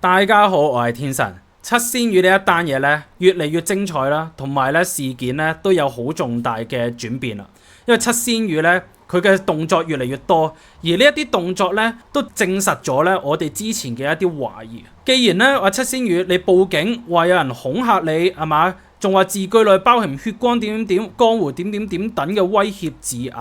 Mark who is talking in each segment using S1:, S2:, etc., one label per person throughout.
S1: 大家好，我係天神。七仙羽呢一單嘢呢，越嚟越精彩啦，同埋呢事件呢都有好重大嘅轉變啦。因為七仙羽呢，佢嘅動作越嚟越多，而呢一啲動作呢都證實咗呢我哋之前嘅一啲懷疑。既然呢話七仙羽你報警話有人恐嚇你係嘛，仲話字句內包含血光點點點、江湖點點點等嘅威脅字眼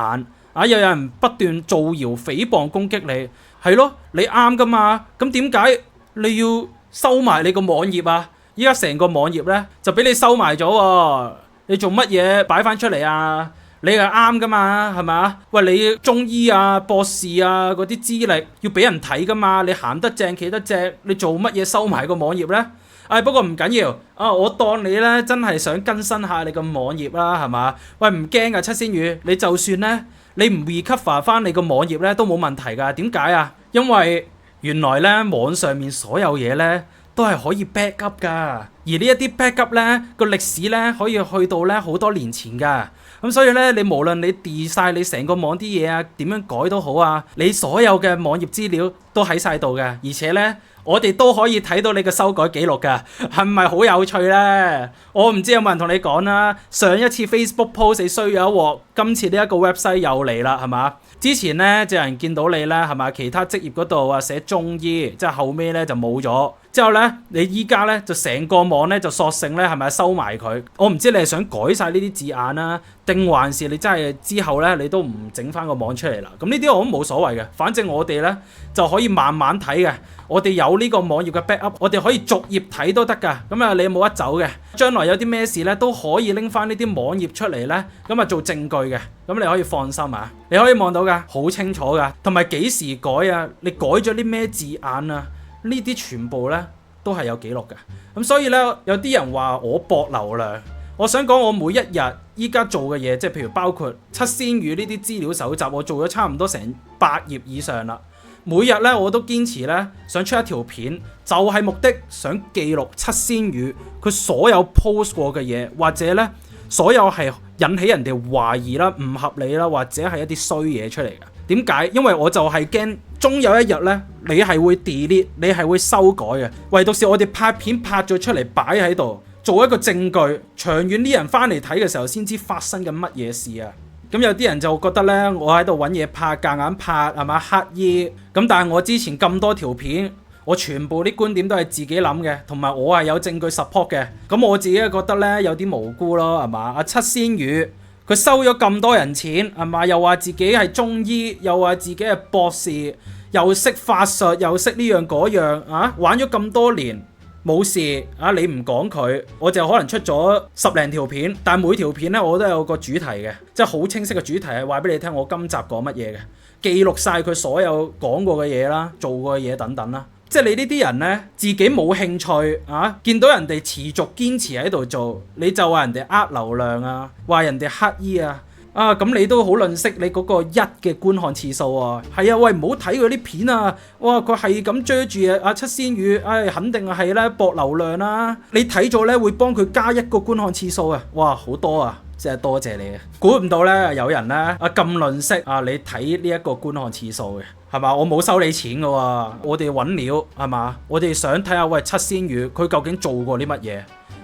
S1: 啊，又有人不斷造謠誹謗攻擊你，係咯，你啱噶嘛？咁點解你要收埋你個網頁啊？依家成個網頁咧就俾你收埋咗喎，你做乜嘢擺翻出嚟啊？你係啱噶嘛，係咪啊？喂，你中醫啊、博士啊嗰啲資歷要俾人睇噶嘛？你行得正企得正，你做乜嘢收埋個網頁咧？不過唔緊要啊，我當你咧真係想更新下你個網頁啦，係嘛？喂，唔驚噶，七仙羽，你就算咧你唔 recover 翻你個網頁咧都冇問題噶。點解啊？因為原來咧網上面所有嘢咧都係可以 back up 噶，而呢一啲 back up 咧個歷史咧可以去到咧好多年前噶。咁所以咧你無論你 delete 晒你成個網啲嘢啊，點樣改都好啊，你所有嘅網頁資料都喺晒度嘅，而且咧我哋都可以睇到你嘅修改記錄㗎，係咪好有趣呢？我唔知有冇人同你講啦。上一次 Facebook post 你衰咗一鑊，今次呢一個 website 又嚟啦，係嘛？之前呢就有人見到你咧，係嘛？其他職業嗰度啊寫中醫，即係後尾咧就冇咗。之後咧你依家咧就成個網咧就索性咧係咪收埋佢？我唔知你係想改晒呢啲字眼啦，定還是你真係之後咧你都唔整翻個網出嚟啦？咁呢啲我都冇所謂嘅，反正我哋咧就可以慢慢睇嘅。我哋有呢個網頁嘅 backup， 我哋可以逐頁睇都得㗎。咁啊，你冇得走嘅。將來有啲咩事咧，都可以拎翻呢啲網頁出嚟咧，咁啊做證據嘅。咁你可以放心啊，你可以望到㗎，好清楚㗎。同埋幾時改啊？你改咗啲咩字眼啊？呢啲全部咧都係有記錄㗎。咁所以咧，有啲人話我博流量，我想講我每一日依家做嘅嘢，即係譬如包括七仙羽呢啲資料搜集，我做咗差唔多成8頁以上啦。每日咧我都堅持咧想出一條片，就係目的想記錄七仙羽佢所有 post 過嘅嘢，或者咧所有係引起人哋懷疑啦、唔合理啦，或者係一啲衰嘢出嚟嘅。點解？因為我就係驚終有一日咧，你係會 delete， 你係會修改嘅。唯獨是我哋拍片拍咗出嚟擺喺度，做一個證據，長遠啲人翻嚟睇嘅時候先知發生緊乜嘢事啊！咁有啲人就覺得咧，我喺度揾嘢拍，夾硬拍係嘛，刻意咁。但係我之前咁多條片，我全部啲觀點都係自己諗嘅，同埋我係有證據 support 嘅。咁我自己覺得咧有啲無辜咯，係嘛？阿七仙羽佢收咗咁多人錢係嘛，又話自己係中醫，又話自己係博士，又識法術，又識呢樣嗰樣啊，玩咗咁多年。冇事啊！你唔講佢，我就可能出咗10零條片，但每條片咧我都有個主題嘅，即係好清晰嘅主題係話俾你聽，我今集講乜嘢嘅，記錄晒佢所有講過嘅嘢啦、做過嘅嘢等等啦。即係你呢啲人咧，自己冇興趣啊，見到人哋持續堅持喺度做，你就話人哋呃流量啊，話人哋乞衣啊。咁你都好吝嗇你嗰個1嘅觀看次數啊。係啊，喂，唔好睇佢啲片啊。哇，佢係咁追住阿七仙羽，肯定係咧博流量啦。你睇咗咧會幫佢加1個觀看次數啊。哇，好多啊，真係多謝你啊。估唔到咧有人咧咁吝嗇你睇呢一個觀看次數嘅，係嘛？我冇收你錢㗎喎，我哋揾料係嘛？我哋想睇下喂七仙羽佢究竟做過啲乜嘢。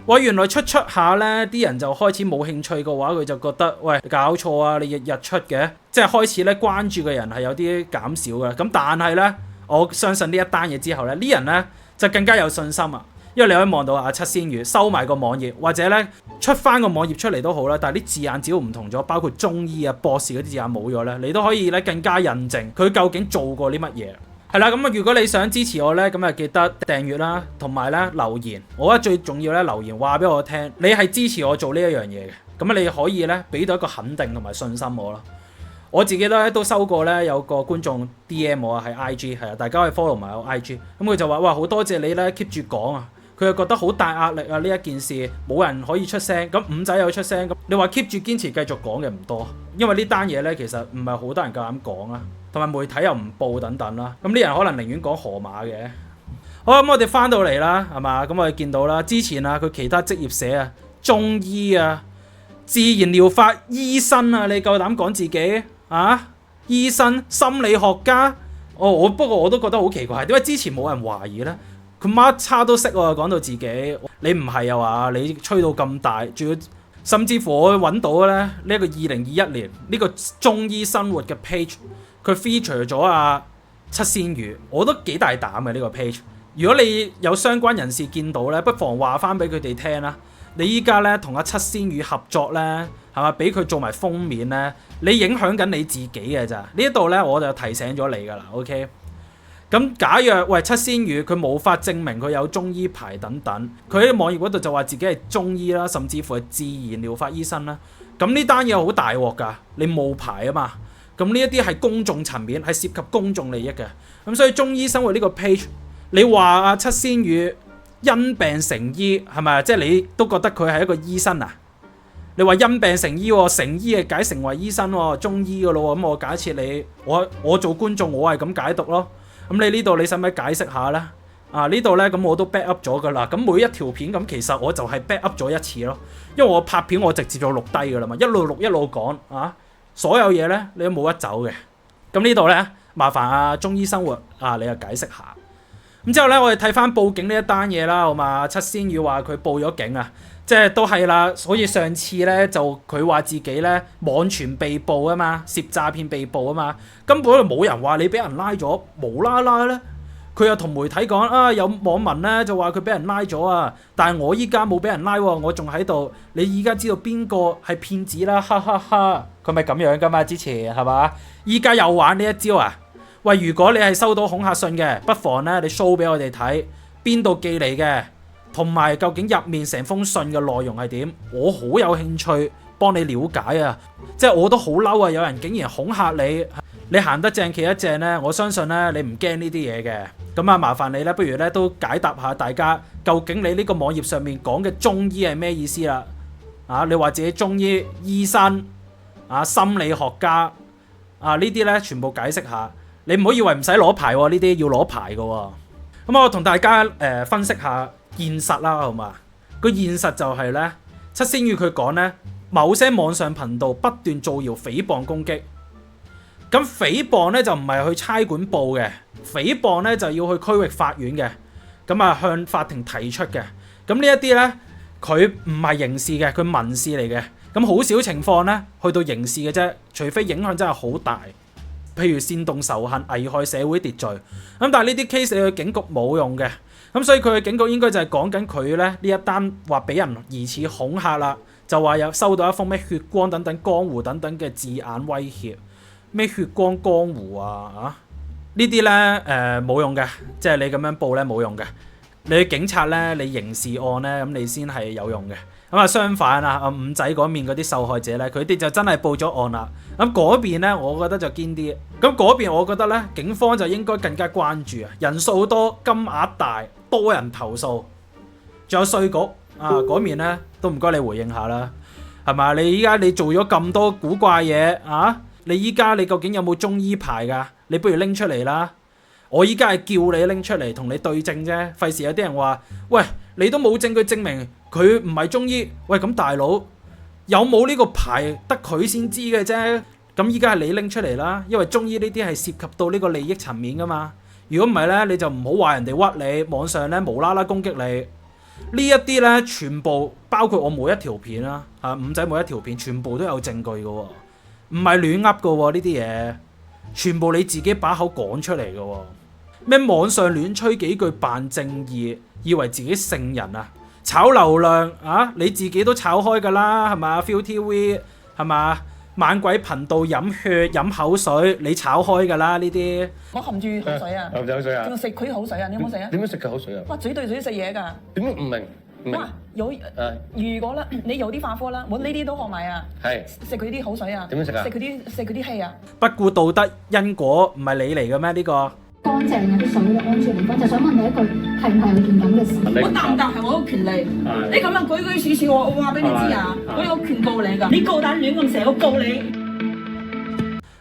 S1: 喂，原來出下咧，啲人就開始冇興趣嘅話，佢就覺得喂搞錯啊！你日日出嘅，即係開始咧關注嘅人係有啲減少嘅。咁但係咧，我相信呢一單嘢之後咧，啲人咧就更加有信心啊！因為你可以望到七仙羽收埋個網頁，或者咧出翻個網頁出嚟都好啦，但係啲字眼只要唔同咗，包括中醫啊、博士嗰啲字眼冇咗咧，你都可以咧更加印證佢究竟做過啲乜嘢。係啦，咁如果你想支持我咧，咁記得訂閱啦，同埋咧留言。我覺得最重要咧，留言話俾我聽，你係支持我做呢一樣嘢嘅。咁你可以咧俾到一個肯定同埋信心我咯。我自己都收過咧，有個觀眾 DM 我喺 IG， 係啊，大家可以 follow 埋我 IG。咁佢就話：哇，好多謝你咧 keep 住講啊！佢又覺得好大壓力啊！呢一件事冇人可以出聲，咁五仔有出聲，咁你話 keep 住堅持繼續講嘅唔多，因為呢單嘢咧其實唔係好多人夠膽講啦。同埋媒體又唔報等等啦，咁啲人可能寧願講河馬嘅。好，咁我哋翻到嚟啦，係嘛？咁我哋見到啦，之前佢其他職業寫啊，中醫啊、自然療法醫生啊，你夠膽講自己啊？醫生、心理學家，不過我都覺得好奇怪，點解之前冇人懷疑呢？佢乜叉都識喎，講到自己，你唔係啊嘛？你吹到咁大，仲要甚至乎我揾到咧呢一個2021年呢個中醫生活嘅 page， 佢 feature 咗七仙魚，我都幾大膽嘅呢個 page。如果你有相關人士見到咧，不妨話翻俾佢哋聽啦。你依家咧同七仙魚合作咧，係嘛？俾佢做埋封面咧，你影響緊你自己嘅咋？呢一度咧我就提醒咗你㗎啦 ，OK？咁假若七仙魚佢無法證明佢有中醫牌等等，佢喺網頁嗰度就話自己係中醫啦，甚至乎係自然療法醫生啦。咁呢單嘢好大鑊㗎，你冇牌啊嘛。咁呢一啲係公眾層面，係涉及公眾利益嘅。咁所以中醫生活呢個 page， 你話七仙魚因病成醫係咪？即係你都覺得佢係一個醫生啊？你話因病成醫，成醫係解成為醫生中醫㗎咯。咁我假設你我做觀眾，我係咁解讀咯。咁你呢度你使唔使解釋下呢？呢度呢，咁我都 back up 咗噶啦。咁每一條片咁其實我就係 back up 咗一次咯，因為我拍片我直接就錄低噶啦嘛，一路錄一路講所有嘢呢，你都冇得走嘅。咁呢度呢，麻煩中醫生活你又解釋下。咁之後呢，我哋睇翻報警呢一單嘢啦，好嘛？七仙魚話佢報咗警啊，即係都係啦。好似上次呢，就佢話自己呢網傳被捕啊嘛，涉詐騙被捕啊嘛，根本就冇人話你俾人拉咗，無啦啦呢，佢又同媒體講有網民呢就話佢俾人拉咗啊，但係我依家冇俾人拉喎，我仲喺度。你依家知道邊個係騙子啦，哈哈哈！佢咪咁樣噶嘛？之前係嘛？依家又玩呢一招啊！喂，如果你係收到恐嚇信嘅，不妨咧你 show 俾我哋睇邊度寄嚟嘅，同埋究竟入面成封信嘅內容係點？我好有興趣幫你了解啊！即係我都好嬲啊！有人竟然恐嚇你，你行得正企得正呢，我相信呢，你唔驚呢啲嘢嘅。咁麻煩你呢，不如呢都解答下大家，究竟你呢個網頁上面講嘅中醫係咩意思啦？你話自己中醫醫生心理學家呢啲呢，全部解釋下。你唔好以為唔使攞牌喎，呢啲要攞牌嘅喎。咁我同大家分析下現實啦，好嘛？個現實就係呢，七仙魚佢講呢，某些網上頻道不斷造謠誹謗攻擊。咁誹謗呢就唔係去差館報嘅，誹謗呢就要去區域法院嘅，咁向法庭提出嘅。咁呢一啲呢，佢唔係刑事嘅，佢民事嚟嘅。咁好少情況呢，去到刑事嘅啫，除非影響真係好大。譬如煽動仇恨、危害社會秩序，咁但係呢啲 case 你去警局冇用嘅，咁所以佢嘅警局應該就係講緊佢咧呢一單話俾人疑似恐嚇啦，就話有收到一封咩血光等等江湖等等嘅字眼威脅，咩血光江湖呢啲咧冇用嘅，即係你咁樣報咧冇用嘅，你去警察咧你刑事案咧咁你先係有用嘅。咁相反五仔嗰面嗰啲受害者咧，佢哋就真係報咗案啦。咁嗰邊咧，我覺得就堅啲。咁嗰邊我覺得咧，警方就應該更加關注人數多、金額大、多人投訴，仲有稅局嗰面咧都唔該你回應下啦，係嘛？你依家你做咗咁多古怪嘢你依家你究竟有冇中醫牌㗎？你不如拎出嚟啦。我依家係叫你拎出嚟同你對證啫，費事有啲人話，喂，你都冇證據證明佢唔係中醫，喂，咁大佬有冇呢個牌得佢先知嘅啫。咁依家係你拎出嚟啦，因為中醫呢啲係涉及到呢個利益層面噶嘛。如果唔係呢，你就唔好話人哋屈你，網上呢無啦啦攻擊你。呢一啲呢，全部包括我每一條片啦，五仔每一條片全部都有證據嘅喎，唔係亂噏嘅喎，呢啲嘢全部你自己把口講出嚟嘅喎。咩網上亂吹幾句扮正義，以為自己聖人炒流量你自己都炒開㗎啦，係嘛？ViuTV 係嘛？猛鬼頻道飲血飲口水，你炒開㗎啦呢啲。
S2: 我含住口水啊！
S3: 含住口水啊！
S2: 仲食佢口水啊！你有冇食啊？
S3: 點樣食佢口水啊？
S2: 哇！嘴對嘴食嘢㗎。
S3: 點解唔明？
S2: 哇！如果啦，你有啲發科啦，我呢啲都學埋啊。係。食佢啲口水啊！
S3: 點樣食啊？
S2: 食佢啲氣啊！
S1: 不顧道德因果，唔係你嚟嘅咩？呢個
S4: 乾淨啊啲水嘅安全嚟講，就想問你一句，係唔係有件咁嘅事？
S2: 我答唔答係我嘅權利。你咁樣舉舉處處，我話俾你知啊！我有權告你㗎。你夠膽亂咁寫，我告你。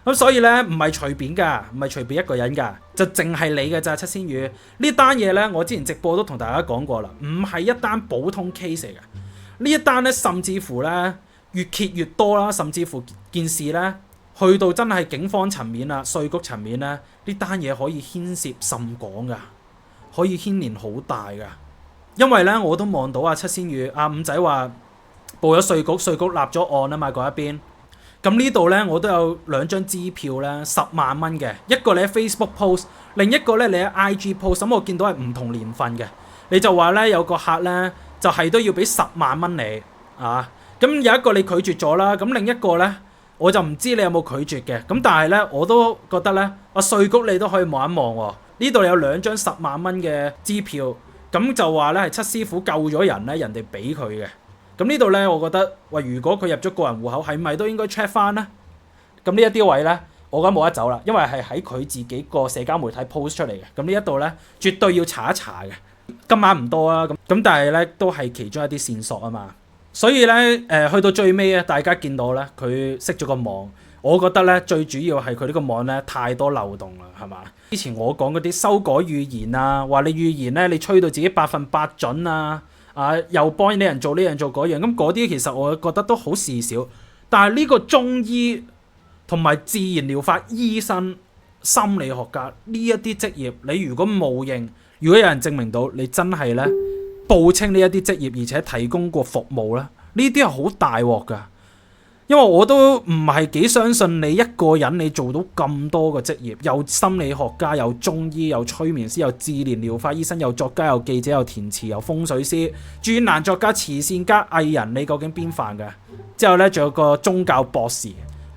S1: 咁所以咧，唔係隨便㗎，唔係隨便一個人㗎，就淨係你嘅咋。七仙魚呢單嘢咧，我之前直播都同大家講過啦，唔係一單普通 case 嚟嘅。呢一單咧，甚至乎咧越揭越多啦，甚至乎件事咧去到真係警方層面稅局層面咧，呢單嘢可以牽涉甚廣㗎。可以牽連好大㗎。因為咧我都望到七仙羽五仔話報咗稅局，稅局立咗案啊嘛嗰一邊。咁呢度咧我都有2張支票咧，10萬蚊嘅，一個你喺 Facebook post， 另一個咧你喺 IG post， 咁我見到係唔同年份嘅。你就話咧有個客咧就係都要俾10萬蚊你啊，咁有一個你拒絕咗啦，咁另一個咧我就唔知你有冇拒絕嘅，咁但係咧我都覺得咧稅局你都可以望一望喎。呢度有2張10萬蚊嘅支票，咁就話咧係七師傅救咗人咧，人哋俾佢嘅。咁呢度咧，我覺得如果佢入咗個人戶口，係咪都應該 check 翻咧？咁呢一啲位咧，我覺得冇得走啦，因為係喺佢自己個社交媒體 post 出嚟嘅。咁呢一度咧，絕對要查一查嘅。今晚唔多啊，咁但係咧都係其中一啲線索啊嘛。所以咧，去到最尾啊，大家見到咧，佢熄咗個網。我覺得咧，最主要係佢呢個網咧太多漏洞啦，係嘛？之前我講嗰啲修改預言啊，話你預言咧，你吹到自己100%準啊！又幫呢人做呢樣做嗰樣，咁嗰啲其實我覺得都好事少。但係呢個中醫同埋自然療法醫生、心理學家呢一啲職業，你如果冒認，如果有人證明到你真係咧報稱呢一啲職業，而且提供過服務咧，呢啲係好大鑊㗎。因為我都唔係幾相信你一個人你做到咁多個職業，有心理學家，有中醫，有催眠師，有自然療法醫生，有作家，有記者，有填詞，有風水師，專欄作家、慈善家、藝人，你究竟邊範嘅？之後咧仲有個宗教博士。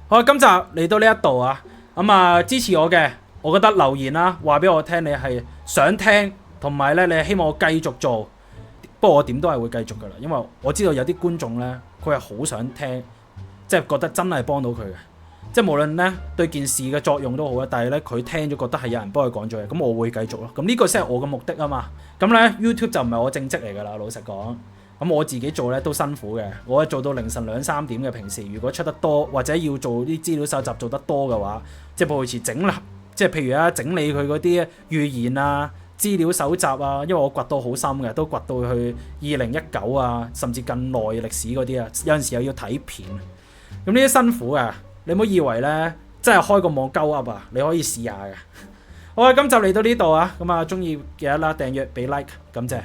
S1: 好，今集嚟到呢一度啊，支持我嘅，我覺得留言啦，話俾我聽你係想聽，同埋咧你係希望我繼續做。不過我點都係會繼續噶啦，因為我知道有啲觀眾咧，佢係好想聽。即係覺得真係幫到佢嘅，即係無論咧對件事嘅作用都好啦，但係咧佢聽咗覺得係有人幫佢講咗嘢，咁我會繼續咯。咁呢個先係我嘅目的啊嘛。咁咧 YouTube 就唔係我正職嚟㗎啦，老實講。咁我自己做咧都辛苦嘅，我係做到凌晨2、3點嘅。平時如果出得多或者要做啲資料搜集做得多嘅話，即係保持整啦，即係譬如整理佢嗰啲預言啊、資料搜集啊，因為我掘到好深嘅，都掘到去2019啊，甚至更耐歷史嗰啲啊，有陣時又要睇片。咁呢啲辛苦啊！你唔好以為咧，真係開個網鳩噏啊！你可以試下嘅。好啊，今集嚟到呢度啊，咁中意記得啦，訂閱俾 like，感謝。